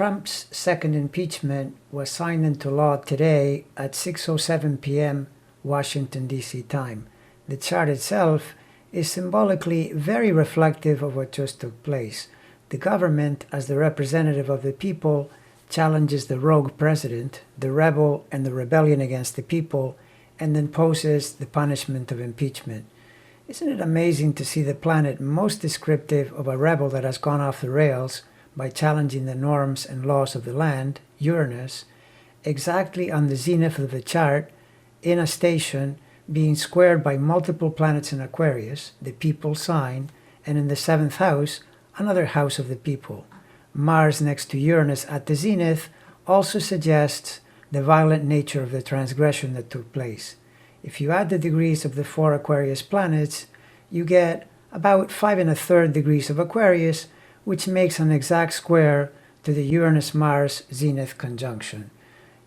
Trump's second impeachment was signed into law today at 6:07 p.m. Washington, D.C. time. The chart itself is symbolically very reflective of what just took place. The government, as the representative of the people, challenges the rogue president, the rebel, and the rebellion against the people, and then poses the punishment of impeachment. Isn't it amazing to see the planet most descriptive of a rebel that has gone off the rails by challenging the norms and laws of the land, Uranus, exactly on the zenith of the chart, in a station being squared by multiple planets in Aquarius, the people sign, and in the 7th house, another house of the people. Mars next to Uranus at the zenith also suggests the violent nature of the transgression that took place. If you add the degrees of the 4 Aquarius planets, you get about 5 1/3 degrees of Aquarius, which makes an exact square to the Uranus-Mars zenith conjunction.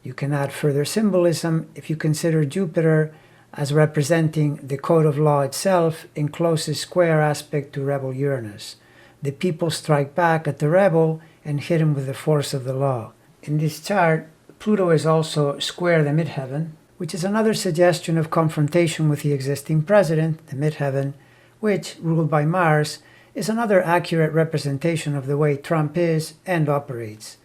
You can add further symbolism if you consider Jupiter as representing the code of law itself in closest square aspect to rebel Uranus. The people strike back at the rebel and hit him with the force of the law. In this chart, Pluto is also square the midheaven, which is another suggestion of confrontation with the existing president, the midheaven, which, ruled by Mars, is another accurate representation of the way Trump is and operates.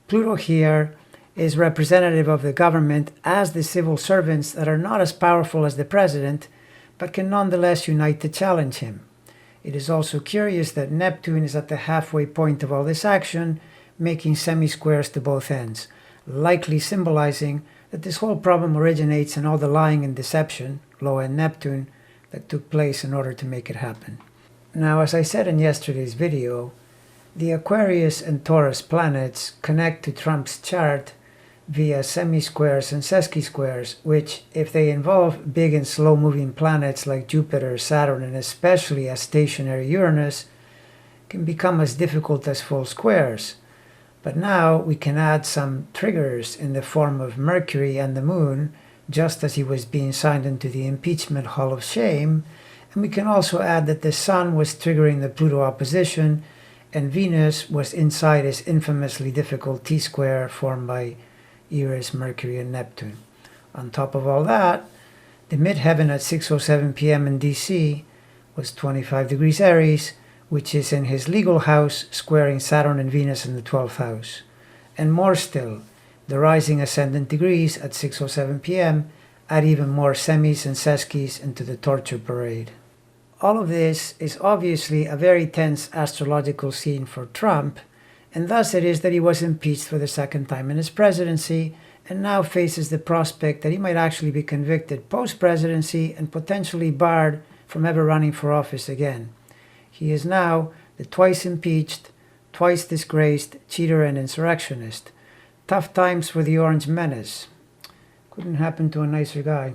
Pluto here is representative of the government as the civil servants that are not as powerful as the president, but can nonetheless unite to challenge him. It is also curious that Neptune is at the halfway point of all this action, making semi-squares to both ends, likely symbolizing that this whole problem originates in all the lying and deception, low-end Neptune, that took place in order to make it happen. Now, as I said in yesterday's video, the Aquarius and Taurus planets connect to Trump's chart via semi-squares and sesqui-squares, which, if they involve big and slow-moving planets like Jupiter, Saturn, and especially a stationary Uranus, can become as difficult as full squares. But now we can add some triggers in the form of Mercury and the Moon, just as he was being signed into the impeachment Hall of Shame, and we can also add that the Sun was triggering the Pluto opposition, and Venus was inside his infamously difficult T-square formed by Eris, Mercury, and Neptune. On top of all that, the midheaven at 6:07 p.m. in DC was 25 degrees Aries, which is in his legal house, squaring Saturn and Venus in the 12th house. And more still, the rising ascendant degrees at 6:07 p.m. add even more semis and sesquis into the torture parade. All of this is obviously a very tense astrological scene for Trump, and thus it is that he was impeached for the second time in his presidency and now faces the prospect that he might actually be convicted post-presidency and potentially barred from ever running for office again. He is now the twice impeached, twice disgraced cheater and insurrectionist. Tough times for the Orange Menace. Couldn't happen to a nicer guy.